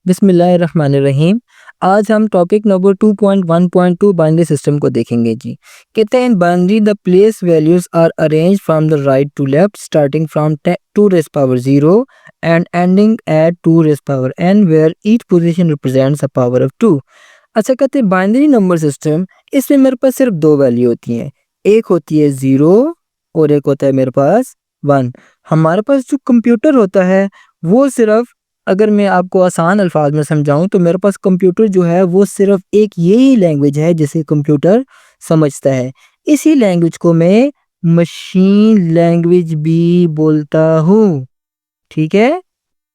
बिस्मिल्लाहिर्रहमानिर्रहीम। आज हम टॉपिक नंबर 2.1.2 बाइनरी सिस्टम को देखेंगे जी। कहते हैं in binary the place values are arrange from the right to left starting from 2 raise power 0 and ending at 2 raise power n where each position represents a power of 2। अच्छा, कहते हैं binary number system, इसमें मेरे पास सिर्फ दो value होती हैं। एक होती है 0 और एक होता है मेरे पास 1। हमारे पास जो कंप्यूटर होता है वो सिर्फ, अगर मैं आपको आसान अल्फाज में समझाऊं तो मेरे पास कंप्यूटर जो है वो सिर्फ एक यही लैंग्वेज है जिसे कंप्यूटर समझता है। इसी लैंग्वेज को मैं मशीन लैंग्वेज भी बोलता हूँ। ठीक है,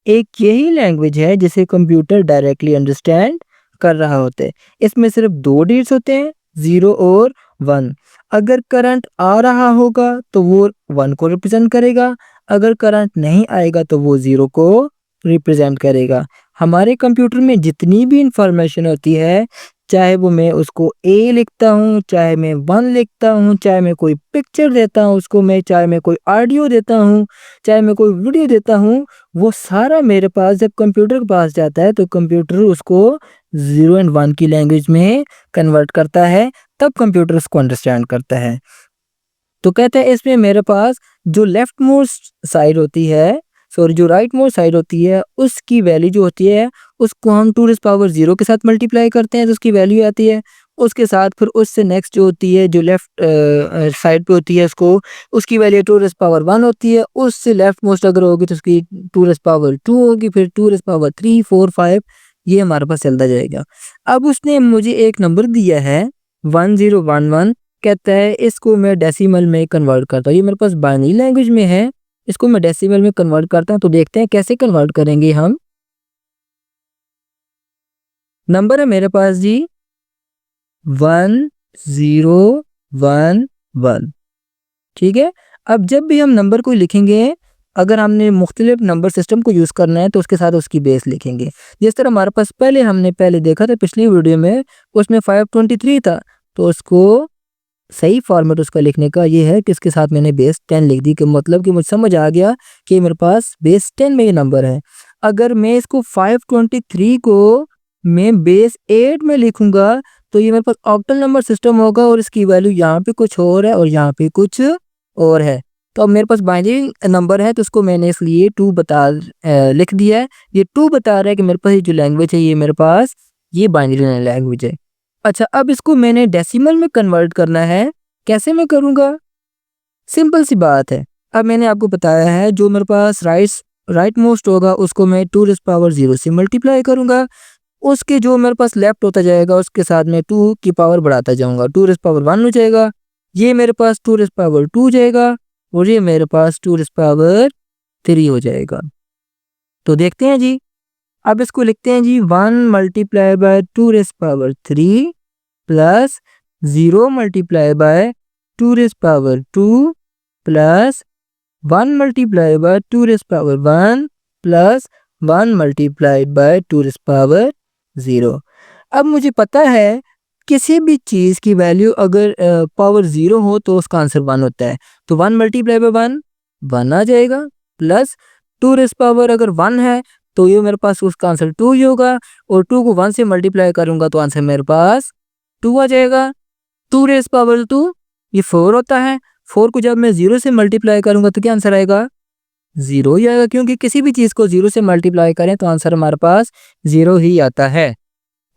एक यही लैंग्वेज है जिसे कंप्यूटर डायरेक्टली अंडरस्टैंड कर रहा होता है। इसमें सिर्फ दो डिजिट्स होते हैं, 0 और 1। अगर करंट आ रहा होगा तो वो 1 को रिप्रेजेंट करेगा, अगर करंट नहीं आएगा तो वो 0 को रिप्रेजेंट करेगा। हमारे कंप्यूटर में जितनी भी इंफॉर्मेशन होती है, चाहे वो मैं उसको ए लिखता हूँ, चाहे मैं 1 लिखता हूँ, चाहे मैं कोई पिक्चर देता हूँ उसको मैं, चाहे मैं कोई ऑडियो देता हूँ, चाहे मैं कोई वीडियो देता हूँ, वो सारा मेरे पास जब कंप्यूटर के पास जाता है तो कंप्यूटर उसको 0 एंड 1 की लैंग्वेज में कन्वर्ट करता है, तब कंप्यूटर उसको अंडरस्टैंड करता है। तो कहते हैं इसमें मेरे पास जो लेफ्ट मोस्ट साइड होती है, सॉरी जो राइट मोस्ट साइड होती है, उसकी वैल्यू जो होती है उसको हम 2 रेज़ पावर 0 के साथ मल्टीप्लाई करते हैं तो उसकी वैल्यू आती है। उसके साथ फिर उससे नेक्स्ट जो होती है, जो लेफ्ट साइड पे होती है उसकी वैल्यू 2 रेज़ पावर 1 होती है। उससे लेफ्ट मोस्ट अगर होगी तो उसकी 2 रेज़ पावर 2 होगी, फिर 2 रेज़ पावर 3, 4, 5, ये हमारे पास चलता जाएगा। अब उसने मुझे एक नंबर दिया है 1011, कहता है इसको मैं डेसिमल में कन्वर्ट करता हूँ। ये मेरे पास बाइनरी लैंग्वेज में है, इसको मैं डेसिमल में कन्वर्ट करता हूँ। तो देखते हैं कैसे कन्वर्ट करेंगे हम। नंबर है मेरे पास जी 1011। ठीक है, अब जब भी हम नंबर को लिखेंगे, अगर हमने मुख्तलिफ नंबर सिस्टम को यूज़ करना है तो उसके साथ उसकी बेस लिखेंगे। जिस तरह हमारे पास हमने पहले देखा था पिछली वीडियो में, उसमें 523 था, तो उसको सही फॉर्मेट उसका लिखने का ये है कि इसके साथ मैंने बेस 10 लिख दी, कि मतलब कि मुझे समझ आ गया कि मेरे पास बेस 10 में ये नंबर है। अगर मैं इसको 523 को मैं बेस 8 में लिखूंगा तो ये मेरे पास ऑक्टल नंबर सिस्टम होगा और इसकी वैल्यू यहाँ पे कुछ और है और यहाँ पे कुछ और है। तो अब मेरे पास बाइनरी नंबर है तो उसको मैंने इसलिए 2 लिख दिया है। ये 2 बता रहा है कि मेरे पास ये जो लैंग्वेज है ये मेरे पास ये बाइनरी लैंग्वेज है। अच्छा, अब इसको मैंने डेसिमल में कन्वर्ट करना है, कैसे मैं करूँगा? सिंपल सी बात है। अब मैंने आपको बताया है जो मेरे पास राइट मोस्ट होगा उसको मैं 2 रेज़ पावर 0 से मल्टीप्लाई करूँगा। उसके जो मेरे पास लेफ्ट होता जाएगा उसके साथ मैं 2 की पावर बढ़ाता जाऊँगा, 2 रेज़ पावर 1 हो जाएगा। ये मेरे पास 2 रेज़ पावर 2 हो जाएगा और ये मेरे पास 2 रेज़ पावर 3 हो जाएगा। तो देखते हैं जी, अब इसको लिखते हैं जी 1 multiply by 2 raise power 3 plus 0 multiply by 2 raise power 2 plus 1 multiply by 2 raise power 1 plus 1 multiply by 2 raise power 0। अब मुझे पता है किसी भी चीज़ की वैल्यू अगर पावर 0 हो तो उसका आंसर 1 होता है। तो 1 मल्टीप्लाई बाय 1 1 आ जाएगा, प्लस 2 रेज़ पावर अगर 1 है तो ये मेरे पास उसका आंसर 2 ही होगा, और 2 को 1 से मल्टीप्लाई करूँगा तो आंसर मेरे पास 2 आ जाएगा। 2 रेज़ पावर 2 ये 4 होता है, 4 को जब मैं 0 से मल्टीप्लाई करूँगा तो क्या आंसर आएगा? 0 ही आएगा, क्योंकि किसी भी चीज़ को 0 से मल्टीप्लाई करें तो आंसर हमारे पास 0 ही आता है।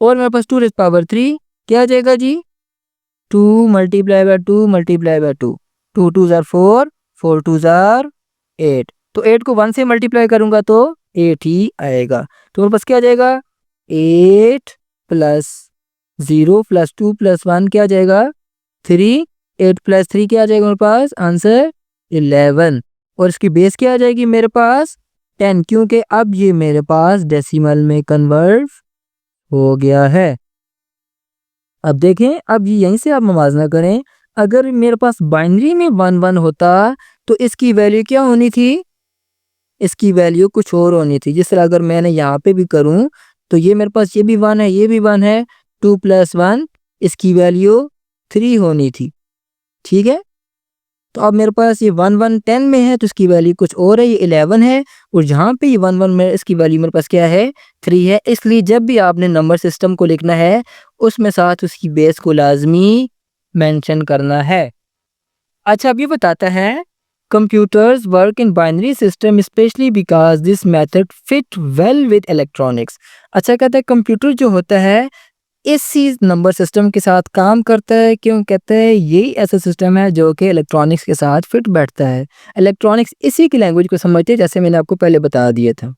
और मेरे पास 2 रेज़ पावर 3 क्या आ जाएगा जी? 2 मल्टीप्लाई बाय 2 मल्टीप्लाई बाय 2, 2 2 ज़ार 4, 4 2 ज़ार 8। तो 8 को 1 से मल्टीप्लाई करूँगा तो 8 ही आएगा। तो मेरे पास क्या आ जाएगा? 8 प्लस 0 प्लस 2 प्लस 1 क्या आ जाएगा? 3। 8 प्लस 3 क्या आ जाएगा मेरे पास? आंसर 11। और इसकी बेस क्या आ जाएगी मेरे पास? 10, क्योंकि अब ये मेरे पास डेसिमल में कन्वर्ट हो गया है। अब देखें, अब ये यहीं से आप मुवाज़ना करें, अगर मेरे पास बाइनरी में 1 1 होता तो इसकी वैल्यू क्या होनी थी? इसकी वैल्यू कुछ और होनी थी। जिस तरह अगर मैंने यहाँ पे भी करूँ तो ये मेरे पास ये भी 1 है, ये भी 1 है, 2 प्लस 1 इसकी वैल्यू 3 होनी थी। ठीक है, तो अब मेरे पास ये 1 1 10 में है तो इसकी वैल्यू कुछ और है, ये 11 है, और जहाँ पे ये 1 1 में इसकी वैल्यू मेरे पास क्या है 3 है। इसलिए जब भी आपने नंबर सिस्टम को लिखना है उसमें साथ उसकी बेस को लाजमी मेंशन करना है। अच्छा, अब ये बताता है computers work in binary system specially because this method fit well with electronics. अच्छा, कहता है कंप्यूटर जो होता है इसी नंबर सिस्टम के साथ काम करता है, क्यों कहते हैं यही ऐसा सिस्टम है जो कि इलेक्ट्रॉनिक्स के साथ फिट बैठता है। इलेक्ट्रॉनिक्स इसी की लैंग्वेज को समझते हैं, जैसे मैंने आपको पहले बता दिया था।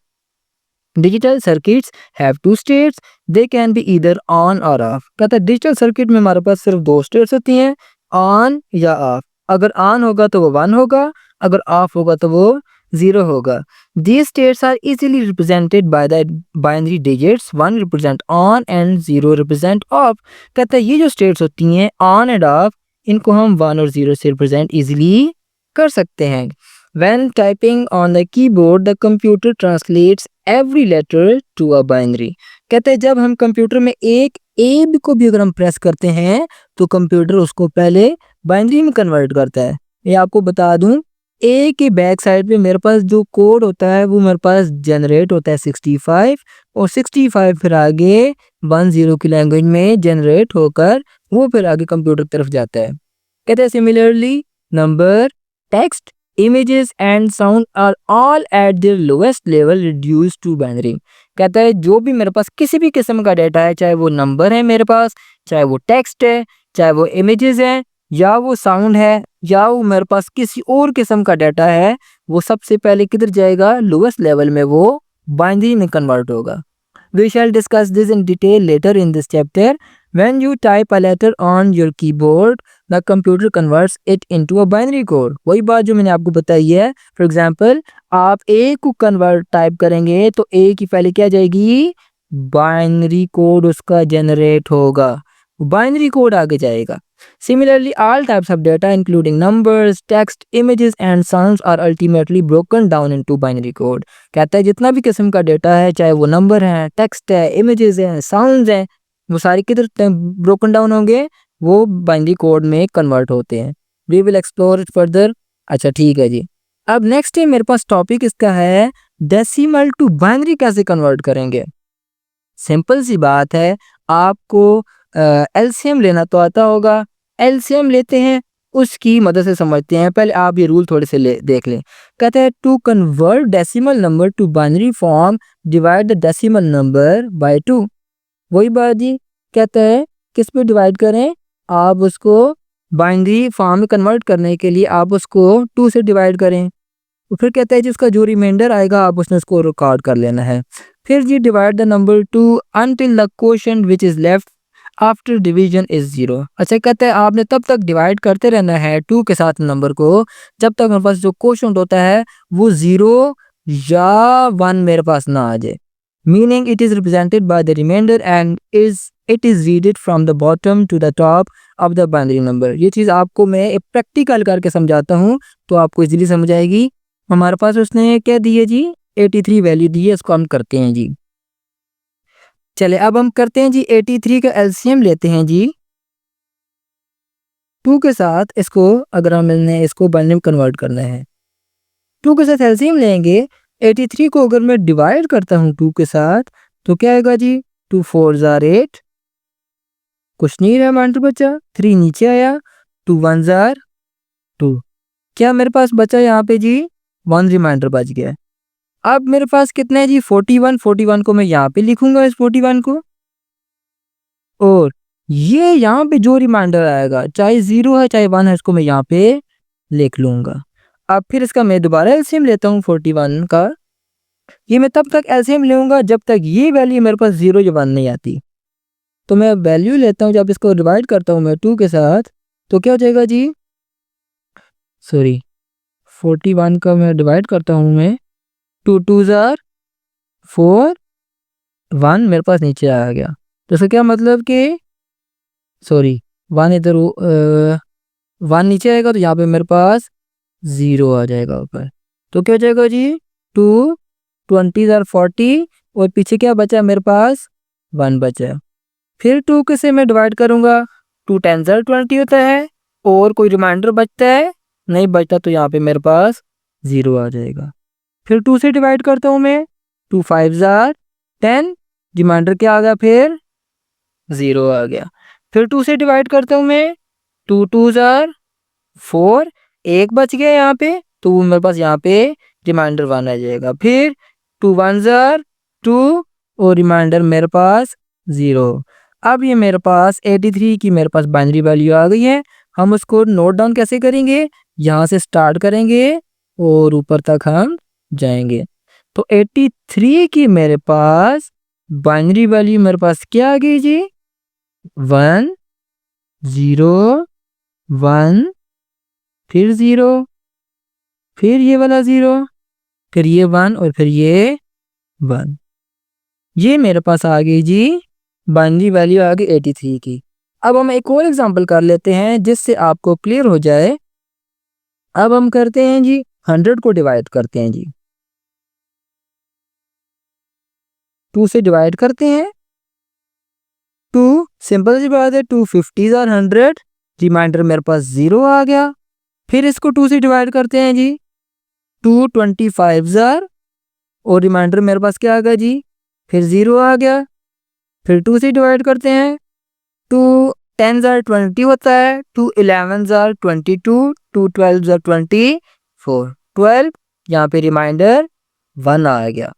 Digital circuits have two states, they can be either on or off. कहता है डिजिटल सर्किट में हमारे पास सिर्फ दो स्टेट्स होती हैं, ऑन या ऑफ। अगर ऑन होगा तो वो 1 होगा, अगर ऑफ होगा तो वो 0 होगा। These states are easily represented by the binary digits, 1 represent on and 0 represent off। कहता है ये जो states होती हैं on and off, इनको हम 1 और 0 से represent easily कर सकते हैं। When typing on the keyboard, the computer translates every letter to a binary। कहते हैं जब हम कंप्यूटर में एक ए को भी अगर हम प्रेस करते हैं तो कंप्यूटर उसको पहले बाइनरी में कन्वर्ट करता है। ये आपको बता दूं, ए के बैक साइड पे मेरे पास जो कोड होता है वो मेरे पास जनरेट होता है 65, और 65 फिर आगे 10 की लैंग्वेज में जनरेट होकर वो फिर आगे कंप्यूटर की तरफ जाता है। कहते हैं similarly number, text, images and sound are all at their lowest level reduce to binary. कहता है जो भी मेरे पास किसी भी किस्म का डेटा है, चाहे वो नंबर है मेरे पास, चाहे वो टेक्स्ट है, चाहे वो इमेजेस है, या वो साउंड है, या वो मेरे पास किसी और किस्म का डाटा है, वो सबसे पहले किधर जाएगा, लोएस्ट लेवल में वो बाइनरी में कन्वर्ट होगा। We shall discuss this in detail later in this chapter. When you type a letter on your keyboard, the computer converts it into a binary code। वही बात जो मैंने आपको बताई है। For example, आप A को कन्वर्ट टाइप करेंगे तो A की पहले क्या जाएगी, बाइनरी कोड उसका जनरेट होगा, बाइनरी कोड आगे जाएगा। Similarly, all types of data including numbers, text, images and sounds are ultimately broken down into binary code। कहता है जितना भी किस्म का डेटा है, चाहे वो नंबर है, टेक्स्ट है, इमेजेस हैं, साउंड्स हैं, वो सारे किधर ब्रोकन डाउन होंगे, वो बाइनरी कोड में कन्वर्ट होते हैं। We will explore it further. अच्छा ठीक है जी। अब नेक्स्ट है मेरे पास टॉपिक इसका है डेसिमल टू बाइनरी कैसे कन्वर्ट करेंगे। सिंपल सी बात है, आपको एलसीएम लेना तो आता होगा। एलसीएम लेते हैं, उसकी मदद से समझते हैं। पहले आप ये रूल थोड़े से देख लें। कहते हैं to convert decimal number to binary form, divide the decimal number by 2। वही बात जी, कहता है किस पे डिवाइड करें, आप उसको बाइनरी फॉर्म में कन्वर्ट करने के लिए आप उसको 2 से डिवाइड करें। तो फिर कहता है जिसका जो रिमाइंडर आएगा आप उसने उसको रिकॉर्ड कर लेना है। फिर जी divide the number 2 until the quotient which is left after division is 0। अच्छा, कहते हैं आपने तब तक डिवाइड करते रहना है 2 के साथ नंबर को जब तक मेरे पास जो क्वोशंट होता है वो 0 या 1 मेरे पास ना आ जाए। Meaning it is represented by the remainder and it is readed from the bottom to the top of the binary number. ये चीज़ आपको मैं एक प्रैक्टिकल करके समझाता हूँ तो आपको इजीली समझ आएगी। हमारे पास उसने क्या दी है जी, 83 वैल्यू दी है, इसको हम करते हैं जी। चले अब हम करते हैं जी 83 का एलसीएम लेते हैं जी 2 के साथ। इसको अगर हमने इसको बाइनरी में कन्वर्ट करना है, 2 के साथ एलसीएम लेंगे। 83 को अगर मैं डिवाइड करता हूँ 2 के साथ तो क्या आएगा जी, 2 4 जार 8, कुछ नहीं रिमाइंडर बचा, 3 नीचे आया, 2 1 जार 2। क्या मेरे पास बचा यहाँ पे जी, 1 रिमाइंडर बच गया। अब मेरे पास कितना है जी 41। 41 को मैं यहाँ पे लिखूंगा, इस 41 को, और ये यहाँ पे जो रिमाइंडर आएगा चाहे 0 है चाहे 1 है इसको मैं यहाँ पे लिख लूंगा। अब फिर इसका मैं दोबारा एलसीएम लेता हूँ 41 का। ये मैं तब तक एलसीएम लूंगा जब तक ये वैल्यू मेरे पास 0 या 1 नहीं आती। तो मैं वैल्यू लेता हूँ, जब इसको डिवाइड करता हूँ मैं 2 के साथ तो क्या हो जाएगा जी, सॉरी 41 का मैं डिवाइड करता हूँ मैं, 2 2 जार 4, 1 मेरे पास नीचे आ गया। तो इसका क्या मतलब कि सॉरी 1 इधर 1 नीचे आएगा तो यहाँ पे मेरे पास 0 आ जाएगा ऊपर। तो क्या हो जाएगा जी, 2 20 जार 40, और पीछे क्या बचा मेरे पास 1 बचा। फिर 2 के से मैं डिवाइड करूँगा, 2 10 जार 20 होता है, और कोई रिमाइंडर बचता है नहीं बचता तो यहाँ पे मेरे पास 0 आ जाएगा। फिर 2 से डिवाइड करता हूँ मैं, 2 5 जार 10, रिमाइंडर क्या आ गया फिर 0 आ गया। फिर 2 से डिवाइड करता हूँ मैं, 2 2 जार 4, एक बच गया यहाँ पे, तो वो मेरे पास यहाँ पे रिमाइंडर 1 आ जाएगा। फिर 2 1 जार 2 और रिमाइंडर मेरे पास 0। अब ये मेरे पास 83 की मेरे पास बाइनरी वैल्यू आ गई है। हम उसको नोट डाउन कैसे करेंगे, यहाँ से स्टार्ट करेंगे और ऊपर तक हम जाएंगे। तो 83 की मेरे पास बाइनरी वैल्यू मेरे पास क्या आ गई जी, 1 0 1, फिर 0, फिर ये वाला 0, फिर ये 1 और फिर ये 1। ये मेरे पास आ गई जी बाइनरी वैल्यू आ गई 83 की। अब हम एक और एग्जांपल कर लेते हैं जिससे आपको क्लियर हो जाए। अब हम करते हैं जी 100 को डिवाइड करते हैं जी, 2 से डिवाइड करते हैं। 2 सिंपल सी बात है, 2 50 और 100, रिमाइंडर मेरे पास 0 आ गया। फिर इसको 2 से डिवाइड करते हैं जी, 2 25 जार और रिमाइंडर मेरे पास क्या आ गया जी, फिर 0 आ गया। फिर 2 से डिवाइड करते हैं, 2 10 जार 20 होता है, 2 11 जार 22, 2 12 जार 24, 12, यहाँ पे रिमाइंडर 1 आ गया।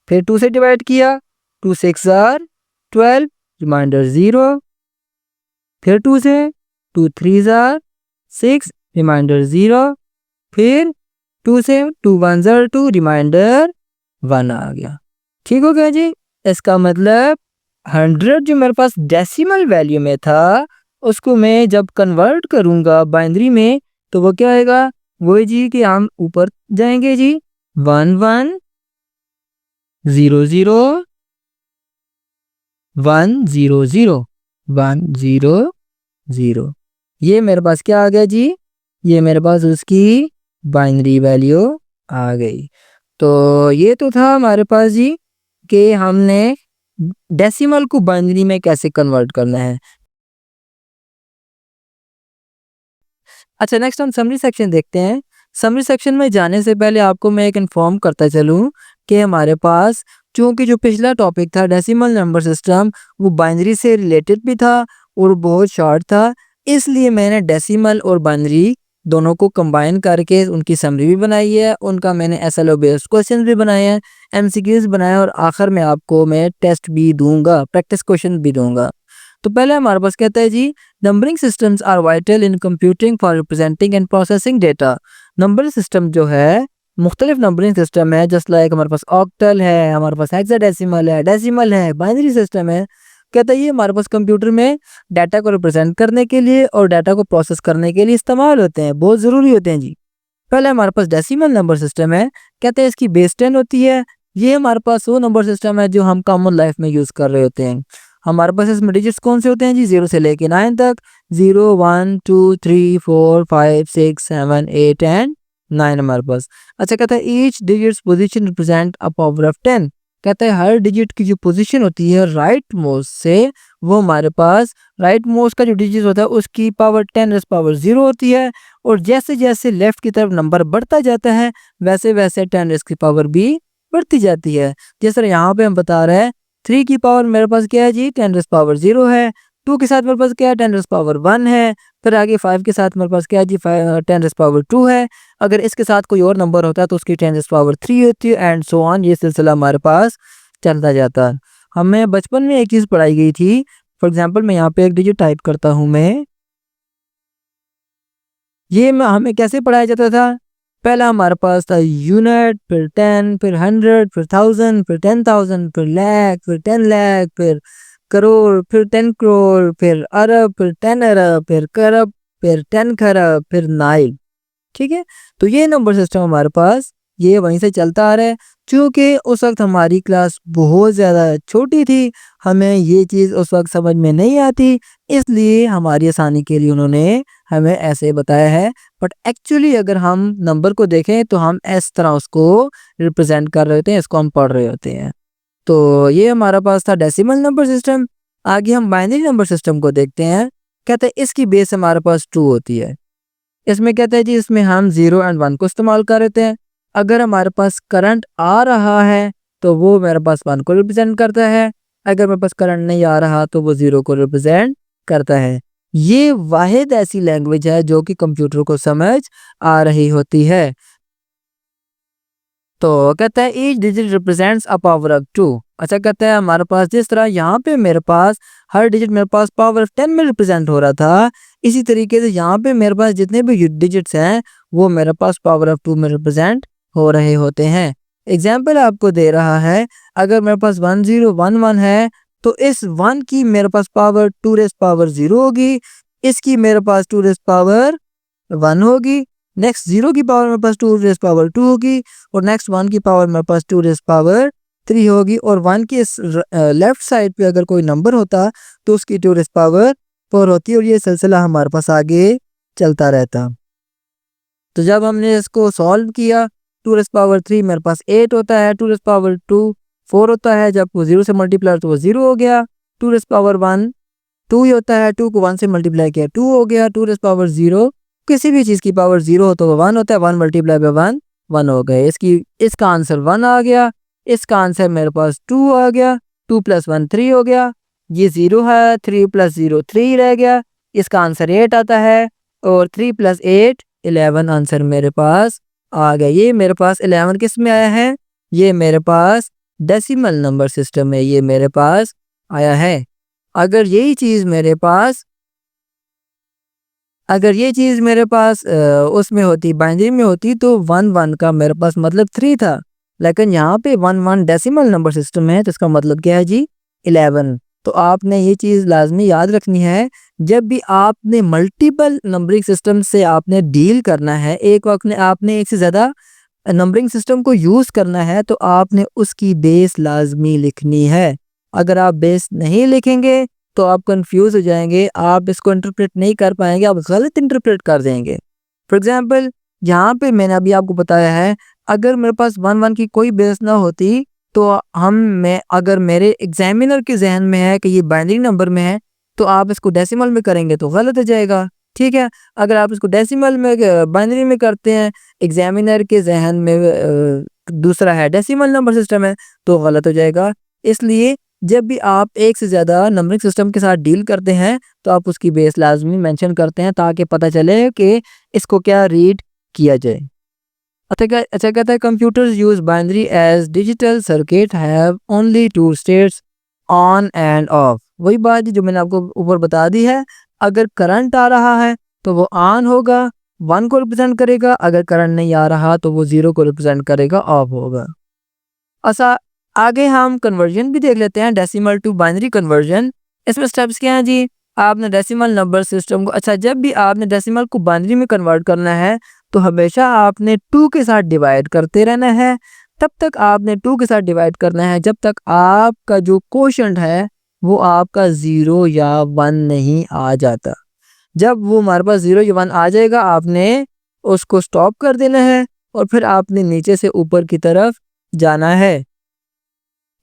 फिर 2 से डिवाइड किया, 2 6 जार 12, रिमाइंडर 0। फिर 2 से, 2 3 जार 6, रिमाइंडर 0। फिर 2 से, 2 1 जार 2, रिमाइंडर 1 आ गया। ठीक हो गया जी। इसका मतलब 100 जो मेरे पास डेसिमल वैल्यू में था, उसको मैं जब कन्वर्ट करूंगा बाइनरी में, तो वो क्या आएगा, वो जी कि हम ऊपर जाएंगे जी, 1 1 0 0 1 0 0 1 0 0। ये मेरे पास क्या आ गया जी, ये मेरे पास उसकी बाइनरी वैल्यू आ गई। तो ये तो था हमारे पास जी कि हमने डेसिमल को बाइनरी में कैसे कन्वर्ट करना है। अच्छा, नेक्स्ट हम समरी सेक्शन देखते हैं। समरी सेक्शन में जाने से पहले आपको मैं एक इन्फॉर्म करता चलूँ कि हमारे पास चूँकि जो पिछला टॉपिक था डेसिमल नंबर सिस्टम, वो बाइनरी से रिलेटेड भी था और बहुत शॉर्ट था, इसलिए मैंने डेसिमल और बाइनरी दोनों को कंबाइन करके उनकी समरी भी बनाई है, उनका मैंने एसएलओ बेस्ड क्वेश्चन भी बनाए हैं, एमसीक्यूज बनाए और आखिर में आपको मैं टेस्ट भी दूंगा, प्रैक्टिस क्वेश्चन भी दूंगा। तो पहले हमारे पास कहता है जी, numbering systems are vital in computing for representing and processing data. Numbering system जो है, मुख्तलिफ नंबरिंग सिस्टम है, जस्ट लाइक हमारे पास ऑक्टल है, हमारे पास हेक्साडेसिमल है, डेसिमल है, बाइनरी सिस्टम है। कहता है ये हमारे पास कंप्यूटर में डाटा को रिप्रेजेंट करने के लिए और डाटा को प्रोसेस करने के लिए इस्तेमाल होते हैं, बहुत ज़रूरी होते हैं जी। पहले हमारे पास डेसिमल नंबर सिस्टम है, कहते हैं इसकी बेस 10 होती है। ये हमारे पास वो नंबर सिस्टम है जो हम कॉमन लाइफ में यूज़ कर रहे होते हैं। हमारे पास इसमें डिजिट्स कौन से होते हैं जी, 0 से लेके 9 तक, 0 1 2 3 4 5 6 7 8 एंड 9 हमारे पास। अच्छा, कहता है each digits position represent a power of 10। कहता है हर डिजिट की जो पोजीशन होती है राइट मोस्ट से, वो हमारे पास राइट मोस्ट का जो डिजिट होता है उसकी पावर 10 रेज़ पावर 0 होती है। और जैसे जैसे लेफ्ट की तरफ नंबर बढ़ता जाता है, वैसे वैसे 10 रेज़ की पावर भी बढ़ती जाती है। जैसे यहाँ पे हम बता रहे हैं, 3 की पावर मेरे पास क्या है जी, 10 रेज़ पावर 0 है। 2 के साथ मेरे पास क्या है, 10 रेज़ पावर 1 है। फिर आगे 5 के साथ मेरे पास क्या है जी, 10 रेज़ पावर 2 है। अगर इसके साथ कोई और नंबर होता है तो उसकी 10 रेज़ पावर 3 होती है एंड सो ऑन, ये सिलसिला हमारे पास चलता जाता है। हमें बचपन में एक चीज़ पढ़ाई गई थी, फॉर एग्जांपल मैं यहाँ पे एक डिजिट टाइप करता हूँ मैं, ये हमें कैसे पढ़ाया जाता था, पहला हमारे पास था यूनिट, फिर 10, फिर 100, फिर 1000, फिर 10,000, फिर लाख, फिर 10 लाख, फिर करोड़, फिर 10 करोड़, फिर अरब, फिर 10 अरब, फिर करब, फिर 10 खरब, फिर नाइल। ठीक है, तो ये नंबर सिस्टम हमारे पास ये वहीं से चलता आ रहा है। चूँकि उस वक्त हमारी क्लास बहुत ज़्यादा छोटी थी, हमें ये चीज़ उस वक्त समझ में नहीं आती, इसलिए हमारी आसानी के लिए उन्होंने हमें ऐसे बताया है। बट एक्चुअली अगर हम नंबर को देखें तो हम इस तरह उसको रिप्रेजेंट कर रहे होते हैं, इसको हम पढ़ रहे होते हैं। तो ये हमारा पास था डेसिमल नंबर सिस्टम। आगे हम बाइनरी नंबर सिस्टम को देखते हैं। कहते हैं इसकी बेस हमारे पास 2 होती है। इसमें कहते हैं जी इसमें हम 0 एंड 1 को इस्तेमाल कर देते हैं। अगर हमारे पास करंट आ रहा है तो वो मेरे पास 1 को रिप्रेजेंट करता है, अगर मेरे पास करंट नहीं आ रहा तो वो 0 को रिप्रेजेंट करता है। ये वाहिद ऐसी लैंग्वेज है जो कि कंप्यूटर को समझ आ रही होती है। तो कहता है each digit represents a power of 2। अच्छा कहता है हमारे पास जिस तरह यहाँ पे मेरे पास हर डिजिट मेरे पास पावर ऑफ 10 में रिप्रेजेंट हो रहा था, इसी तरीके से यहाँ पे मेरे पास जितने भी डिजिट्स हैं वो मेरे पास पावर ऑफ 2 में रिप्रेजेंट हो रहे होते हैं। एग्जाम्पल आपको दे रहा है, अगर मेरे पास 1011 है तो इस 1 की मेरे पास पावर 2 रेज़ पावर 0 होगी, इसकी मेरे पास 2 रेज़ पावर 1 होगी, नेक्स्ट 0 की पावर मेरे पास 2 रेज़ पावर 2 होगी और नेक्स्ट 1 की पावर मेरे पास 2 रेज़ पावर 3 होगी और 1 की लेफ्ट साइड पे अगर कोई नंबर होता तो उसकी 2 रेज़ पावर 4 होती और ये सिलसिला हमारे पास आगे चलता रहता। तो जब हमने इसको सॉल्व किया 2 रेज़ पावर 3 मेरे पास 8 होता है, 2 रेज़ पावर 2 4 होता है, जब वो 0 से मल्टीप्लाई तो वो 0 हो गया, 2 रेज़ पावर 1 2 ही होता है, 2 को 1 से मल्टीप्लाई किया 2 हो गया, 2 रेज़ पावर 0 किसी भी चीज़ की पावर 0 हो तो वो 1 होता है, 1 मल्टीप्लाई बाय 1 1 हो गए। इसका आंसर 1 आ गया, इसका आंसर मेरे पास 2 आ गया, 2 + 1 3 हो गया, ये 0 है, 3 + 0 3 रह गया, इसका आंसर 8 आता है और 3 + 8 11 आंसर मेरे पास आ गया। ये मेरे पास 11 किस में आया है, ये मेरे पास डेसिमल नंबर सिस्टम में ये मेरे पास आया है। अगर यही चीज़ मेरे पास उसमें होती बाइनरी में होती तो 1 1 का मेरे पास मतलब 3 था, लेकिन यहाँ पे 1 1 डेसिमल नंबर सिस्टम है तो इसका मतलब क्या है जी 11। तो आपने ये चीज़ लाजमी याद रखनी है, जब भी आपने मल्टीपल नंबरिंग सिस्टम से आपने डील करना है, एक वक्त में आपने एक से ज़्यादा नंबरिंग सिस्टम को यूज़ करना है तो आपने उसकी बेस लाजमी लिखनी है। अगर आप बेस नहीं लिखेंगे तो आप कंफ्यूज हो जाएंगे, आप इसको इंटरप्रेट नहीं कर पाएंगे, आप गलत इंटरप्रेट कर देंगे। फॉर एग्जांपल यहाँ पे मैंने अभी आपको बताया है, अगर मेरे पास 1 1 की कोई बेस ना होती तो अगर मेरे एग्जामिनर के जहन में है कि ये बाइनरी नंबर में है तो आप इसको डेसिमल में करेंगे तो गलत हो जाएगा। ठीक है, अगर आप इसको डेसिमल में बाइनरी में करते हैं, एग्जामिनर के जहन में दूसरा है डेसिमल नंबर सिस्टम है तो गलत हो जाएगा। इसलिए जब भी आप एक से ज़्यादा नंबरिंग सिस्टम के साथ डील करते हैं तो आप उसकी बेस लाजमी मेंशन करते हैं ताकि पता चले कि इसको क्या रीड किया जाए। अच्छा कहता है computers use binary as digital circuit have only 2 states on and off. वही बात जो मैंने आपको ऊपर बता दी है, अगर करंट आ रहा है तो वो ऑन होगा, 1 को रिप्रेजेंट करेगा, अगर करंट नहीं आ रहा तो वो 0 को रिप्रेजेंट करेगा, ऑफ होगा। अच्छा आगे हम कन्वर्जन भी देख लेते हैं, डेसिमल टू बाइनरी कन्वर्जन। इसमें स्टेप्स क्या हैं जी, आपने डेसिमल नंबर सिस्टम को जब भी आपने डेसिमल को बाइनरी में कन्वर्ट करना है तो हमेशा आपने 2 के साथ डिवाइड करते रहना है। तब तक आपने 2 के साथ डिवाइड करना है जब तक आपका जो कोशंट है वो आपका 0 या 1 नहीं आ जाता। जब वो हमारे पास 0 या 1 आ जाएगा आपने उसको स्टॉप कर देना है और फिर आपने नीचे से ऊपर की तरफ जाना है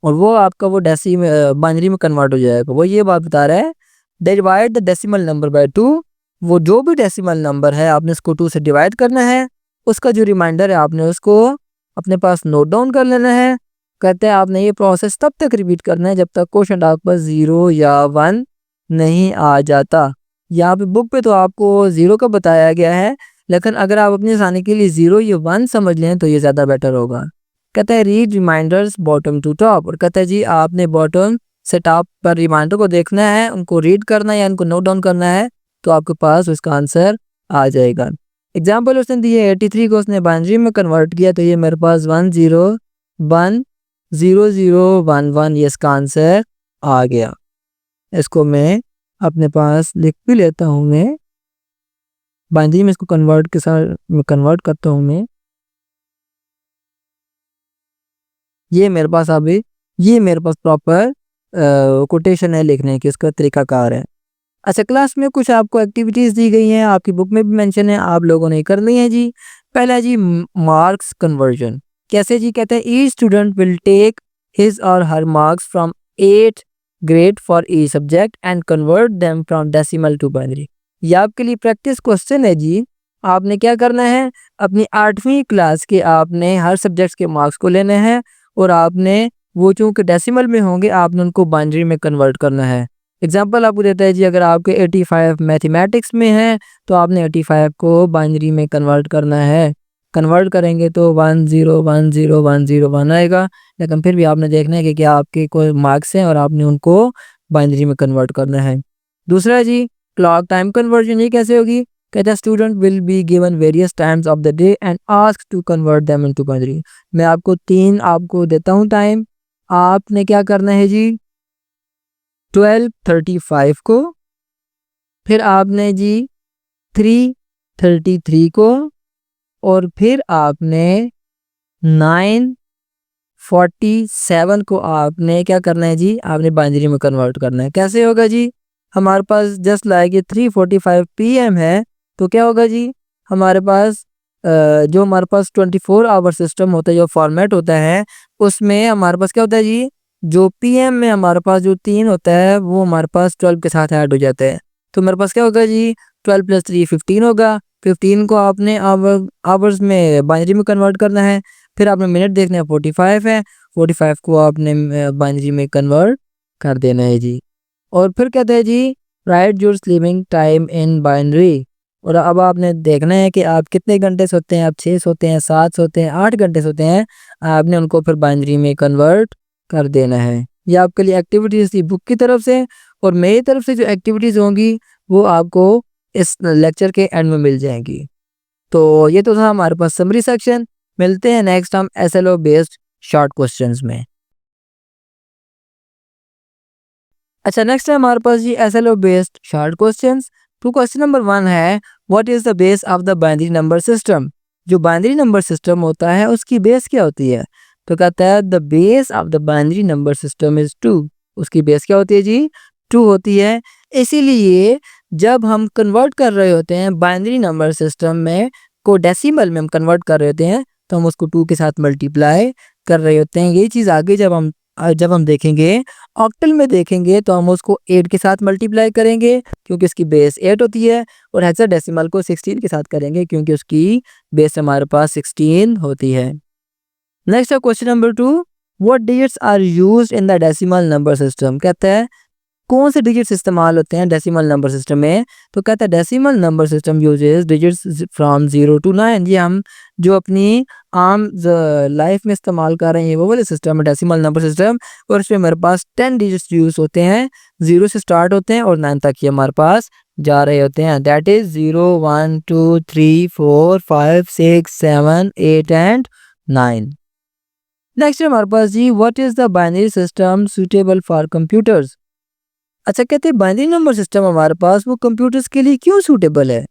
और वो आपका वो बाइनरी में कन्वर्ट हो जाएगा। वो ये बात बता रहा है, divide the decimal number by 2। वो जो भी डेसिमल नंबर है आपने उसको 2 से डिवाइड करना है, उसका जो रिमाइंडर है आपने उसको अपने पास नोट डाउन कर लेना है। कहते हैं आपने ये प्रोसेस तब तक रिपीट करना है जब तक क्वेश्चन आपके पास 0 या 1 नहीं आ जाता। यहाँ पे बुक पे तो आपको 0 का बताया गया है, लेकिन अगर आप अपनी आसानी के लिए 0 या 1 समझ लें तो ये ज़्यादा बेटर होगा। कहता है read remainders bottom to top, और कहता है जी आपने बॉटम से टॉप पर रिमाइंडर को देखना है, उनको रीड करना है या उनको नोट डाउन करना है तो आपके पास उसका आंसर आ जाएगा। एग्जाम्पल उसने दिए 83 को उसने बाइनरी में कन्वर्ट किया तो ये मेरे पास 10100011 ये इसका आंसर आ गया। इसको मैं अपने पास लिख भी लेता हूँ, मैं बाइनरी में इसको कन्वर्ट करता हूँ मैं। ये मेरे पास प्रॉपर कोटेशन है लिखने की, उसका तरीकाकार है। अच्छा क्लास में कुछ आपको एक्टिविटीज़ दी गई हैं, आपकी बुक में भी मेंशन है, आप लोगों ने करनी है जी। पहला जी मार्क्स कन्वर्जन। कैसे जी, कहते हैं each student will take his or her marks from 8th grade for each subject and convert them from decimal to binary. ये आपके लिए प्रैक्टिस क्वेश्चन है जी आपने क्या करना है, अपनी 8वीं क्लास के आपने हर सब्जेक्ट्स के मार्क्स को लेने हैं और आपने वो चूँकि डेसिमल में होंगे आपने उनको बाइनरी में कन्वर्ट करना है। एग्ज़ाम्पल आपको देता है जी, अगर आपके 85 मैथमेटिक्स में हैं तो आपने 85 को बाइनरी में कन्वर्ट करना है। कन्वर्ट करेंगे तो 101010 आएगा, लेकिन फिर भी आपने देखना है कि क्या आपके कोई मार्क्स हैं और आपने उनको बाइनरी में कन्वर्ट करना है। दूसरा है जी क्लॉक टाइम कन्वर्जन, ये कैसे होगी? कहता है student will be given various times of the day and asked to convert them into binary. मैं आपको 3 आपको देता हूँ टाइम, आपने क्या करना है जी 12:35 को, फिर आपने जी 3:33 को और फिर आपने 9:47 को आपने क्या करना है जी, आपने बाइनरी में कन्वर्ट करना है। कैसे होगा जी? हमारे पास जस्ट लाइक ये 3:45 PM है, तो क्या होगा जी हमारे पास जो हमारे पास 24 आवर सिस्टम होता है, जो फॉर्मेट होता है उसमें हमारे पास क्या होता है जी, जो PM में हमारे पास जो 3 होता है वो हमारे पास 12 के साथ ऐड हो जाता है। तो मेरे पास क्या होगा जी 12 + 3 15 होगा। 15 को आपने आवर्स में बाइनरी में कन्वर्ट करना है। फिर आपने मिनट देखना है 45 है, 45 को आपने बाइनरी में कन्वर्ट कर देना है जी। और फिर कहते हैं जी write your sleeping time in binary, और अब आपने देखना है कि आप कितने घंटे सोते हैं, आप 6 सोते हैं, 7 सोते हैं, 8 घंटे सोते हैं, आपने उनको फिर बाइनरी में कन्वर्ट कर देना है। ये आपके लिए एक्टिविटीज़ थी बुक की तरफ से, और मेरी तरफ से जो एक्टिविटीज़ होंगी वो आपको इस लेक्चर के एंड में मिल जाएंगी। तो ये तो था हमारे पास समरी सेक्शन। मिलते हैं नेक्स्ट हम SLO बेस्ड शॉर्ट क्वेश्चंस में। अच्छा, नेक्स्ट है हमारे पास जी SLO बेस्ड शॉर्ट क्वेश्चंस। तो क्वेश्चन नंबर 1 है what is the base of the binary number system. जो बाइनरी नंबर सिस्टम होता है उसकी बेस क्या होती है? तो कहता है the base of the binary number system is 2। उसकी बेस क्या होती है जी? 2 होती है। इसीलिए जब हम कन्वर्ट कर रहे होते हैं बाइनरी नंबर सिस्टम में को डेसिमल में हम कन्वर्ट कर रहे होते हैं तो हम उसको 2 के साथ मल्टीप्लाई कर रहे होते हैं। ये चीज़ आगे जब हम देखेंगे ऑक्टल में देखेंगे तो हम उसको 8 के साथ मल्टीप्लाई करेंगे क्योंकि उसकी बेस 8 होती है, और हेक्साडेसिमल को 16 के साथ करेंगे क्योंकि उसकी बेस हमारे पास 16 होती है। नेक्स्ट है question number 2, what digits are used in the decimal number system. कहता है कौन से डिजिट्स इस्तेमाल होते हैं डेसिमल नंबर सिस्टम में? तो कहता है decimal number system uses digits from 0 to 9। ये हम जो अपनी आम लाइफ में इस्तेमाल कर रहे हैं वो वाले सिस्टम है डेसिमल नंबर सिस्टम, और इसमें हमारे पास 10 डिजिट्स यूज होते हैं, 0 से स्टार्ट होते हैं और 9 तक ये हमारे पास जा रहे होते हैं। That is 0 1 2 3 4 5 6 7 8 and 9। नेक्स्ट है हमारे पास जी what is the binary system suitable for computers. अच्छा, कहते हैं बाइनरी नंबर सिस्टम हमारे पास वो कंप्यूटर्स के लिए क्यों सूटेबल है?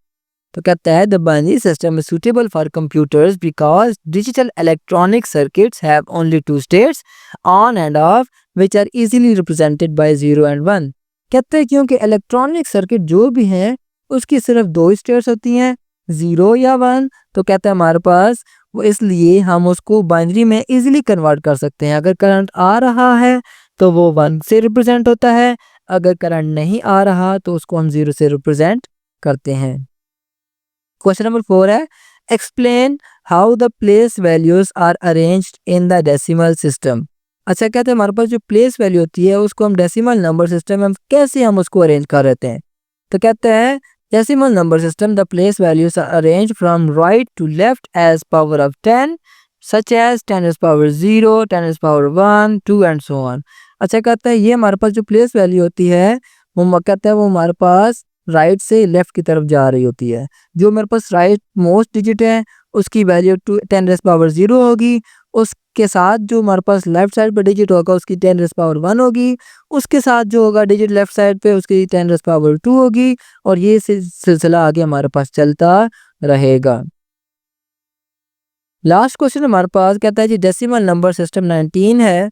तो कहता है the binary system is suitable for computers because digital electronic circuits have only 2 states on and off which are easily represented by 0 and 1। कहते हैं क्योंकि इलेक्ट्रॉनिक सर्किट जो भी हैं उसकी सिर्फ 2 स्टेट्स होती हैं, 0 या 1। तो कहता है हमारे पास वो इसलिए हम उसको बाइनरी में इजीली कन्वर्ट कर सकते हैं। अगर करंट आ रहा है तो वो 1 से रिप्रेजेंट होता है, अगर करंट नहीं आ रहा तो उसको हम 0 से रिप्रेजेंट करते हैं। क्वेश्चन नंबर 4 है explain how the place values are arranged in the decimal system. अच्छा, कहते हैं हमारे पास जो प्लेस वैल्यू होती है उसको हम डेसिमल नंबर सिस्टम में कैसे हम उसको अरेंज कर रहते हैं? तो कहते हैं decimal number system the place values are arrange from right to left as power of 10 such as 10 is power 0, 10 is power 1, 2 and so on। अच्छा, कहता है ये हमारे पास जो प्लेस वैल्यू होती है वो कहता है वो हमारे पास राइट से लेफ्ट की तरफ जा रही होती है। जो मेरे पास राइट मोस्ट डिजिट है उसकी वैल्यू 10 raised power 0 होगी, उसके साथ जो हमारे पास लेफ्ट साइड पर डिजिट होगा उसकी 10 raised power 1 होगी, उसके साथ जो होगा डिजिट लेफ्ट साइड पे उसकी 10 raised power 2 होगी, और ये सिलसिला आगे हमारे पास चलता रहेगा। लास्ट क्वेश्चन हमारे पास कहता है जी डेसिमल नंबर सिस्टम 19 है,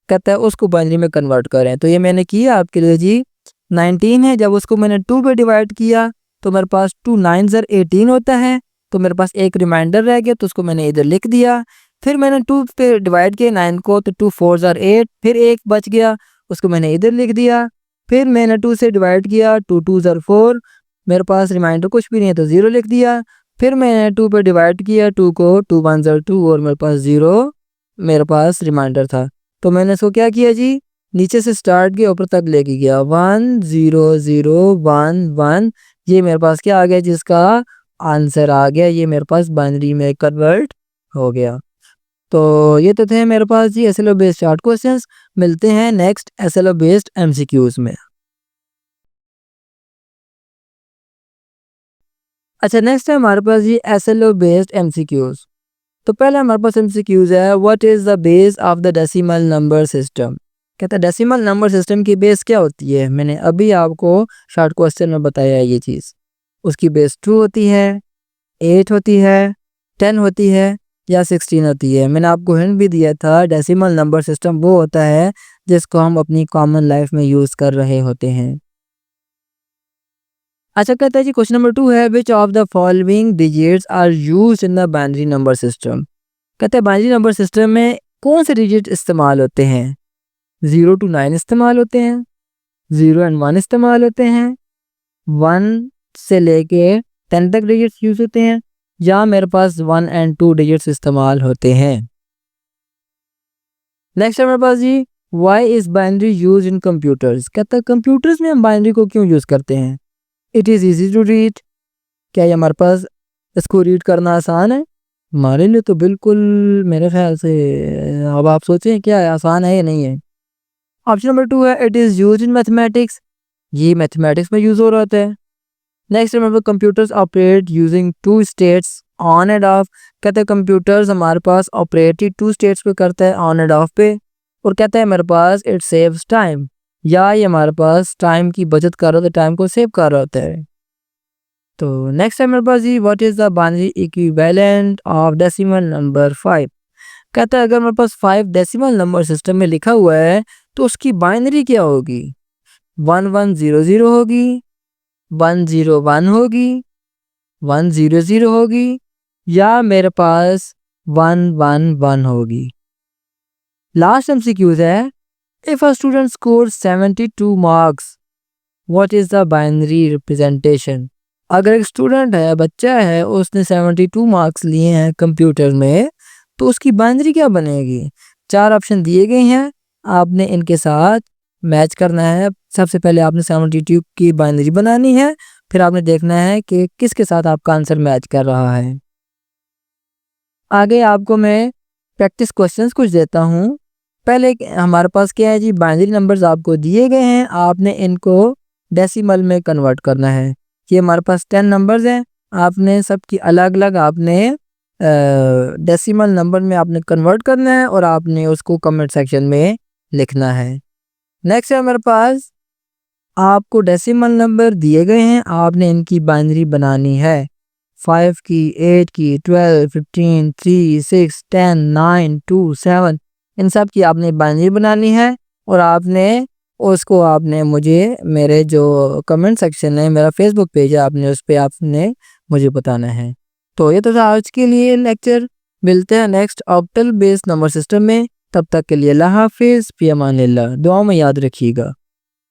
कहता है उसको बाइनरी में कन्वर्ट करें। तो ये मैंने किया आपके लिए जी 19 है, जब उसको मैंने 2 पे डिवाइड किया तो मेरे पास 2 9s are 18 होता है, तो मेरे पास एक रिमाइंडर रह गया तो उसको मैंने इधर लिख दिया। फिर मैंने 2 पे डिवाइड किया 9 को तो 2 4s are 8, फिर एक बच गया उसको मैंने इधर लिख दिया। फिर मैंने 2 से डिवाइड किया 2 2s are 4, मेरे पास रिमाइंडर कुछ भी नहीं है तो 0 लिख दिया। फिर मैंने 2 पे डिवाइड किया, 2 को 2 1 ज़ा 2 और मेरे पास 0 मेरे पास रिमाइंडर था। तो मैंने इसको क्या किया जी, नीचे से स्टार्ट किया ऊपर तक लेके गया 1 0 0 1 1, ये मेरे पास क्या आ गया, जिसका आंसर आ गया, ये मेरे पास बाइनरी में कन्वर्ट हो गया। तो ये तो थे मेरे पास जी एसएलओ बेस्ड शॉर्ट क्वेश्चंस। मिलते हैं नेक्स्ट एसएलओ बेस्ड एमसीक्यूज में। अच्छा, नेक्स्ट है हमारे पास जी एसएलओ बेस्ड एमसीक्यूज। तो पहले हमारे पास एमसीक्यूज है, what is the base of the decimal number system. कहता है डेसिमल नंबर सिस्टम की बेस क्या होती है। मैंने अभी आपको शॉर्ट क्वेश्चन में बताया है ये चीज़। उसकी बेस 2 होती है, 8 होती है, 10 होती है या 16 होती है। मैंने आपको हिंट भी दिया था, डेसिमल नंबर सिस्टम वो होता है जिसको हम अपनी कॉमन लाइफ में यूज़ कर रहे होते हैं। अच्छा, कहता है जी क्वेश्चन नंबर 2 है, which of the following digits are used in the binary number system. कहते हैं बाइनरी नंबर सिस्टम में कौन से डिजिट इस्तेमाल होते हैं। 0 to 9 इस्तेमाल होते हैं, 0 and 1 इस्तेमाल होते हैं, 1 से लेके 10 तक डिजिट्स यूज होते हैं, या मेरे पास 1 and 2 डिजिट्स इस्तेमाल होते हैं। नेक्स्ट है मेरे पास जी, why is binary use in computers. कहता है कंप्यूटर्स में हम बाइनरी को क्यों यूज़ करते हैं। It is easy to read, क्या ये हमारे पास इसको रीड करना आसान है। हमारे लिए तो बिल्कुल, मेरे ख्याल से अब आप सोचें क्या है, आसान है या नहीं है। ऑप्शन नंबर 2 है, it is use in mathematics, ये मैथमेटिक्स में यूज़ हो रहा होता है। Next number, computers operate using 2 states on and of. कहते हैं कंप्यूटर्स हमारे पास ऑपरेट ही 2 स्टेट्स पे करता है, ऑन एंड ऑफ पे। और कहता है मेरे पास इट सेव्स टाइम, या ये हमारे पास टाइम की बचत कर रहा होता है, टाइम को सेव कर रहा होता है। तो नेक्स्ट है मेरे पास जी, what is the binary equivalent of decimal number 5। कहता है अगर मेरे पास 5 डेसिमल नंबर सिस्टम में लिखा हुआ है तो उसकी बाइनरी क्या होगी। 1100 होगी, 101 होगी, 100 होगी, या मेरे पास 111 होगी। लास्ट एमसीक्यूज है, if a student score 72 marks what is the binary representation. अगर एक स्टूडेंट है, बच्चा है, उसने 72 मार्क्स लिए हैं कंप्यूटर में, तो उसकी बाइनरी क्या बनेगी। 4 ऑप्शन दिए गए हैं, आपने इनके साथ मैच करना है। सबसे पहले आपने 72 की बाइनरी बनानी है, फिर आपने देखना है कि किसके साथ आपका आंसर मैच कर रहा है। आगे आपको मैं प्रैक्टिस क्वेश्चंस कुछ देता हूँ। पहले हमारे पास क्या है जी, बाइनरी नंबर्स आपको दिए गए हैं, आपने इनको डेसिमल में कन्वर्ट करना है। ये हमारे पास 10 नंबर्स हैं, आपने सबकी अलग अलग आपने डेसिमल नंबर में आपने कन्वर्ट करना है और आपने उसको कमेंट सेक्शन में लिखना है। नेक्स्ट है हमारे पास, आपको डेसिमल नंबर दिए गए हैं, आपने इनकी बाइनरी बनानी है। 5 की, 8 की, 12, 15, 3, 6, 10, 9, 2, 7, इन सब की आपने बाइनरी बनानी है और आपने उसको आपने मुझे मेरे जो कमेंट सेक्शन है, मेरा फेसबुक पेज है, आपने उस पर आपने मुझे बताना है। तो ये तो था आज के लिए लेक्चर। मिलते हैं next octal based number system में, तब तक के लिए अल्लाह हाफिज़, फी अमानिल्लाह, दुआ में याद रखिएगा।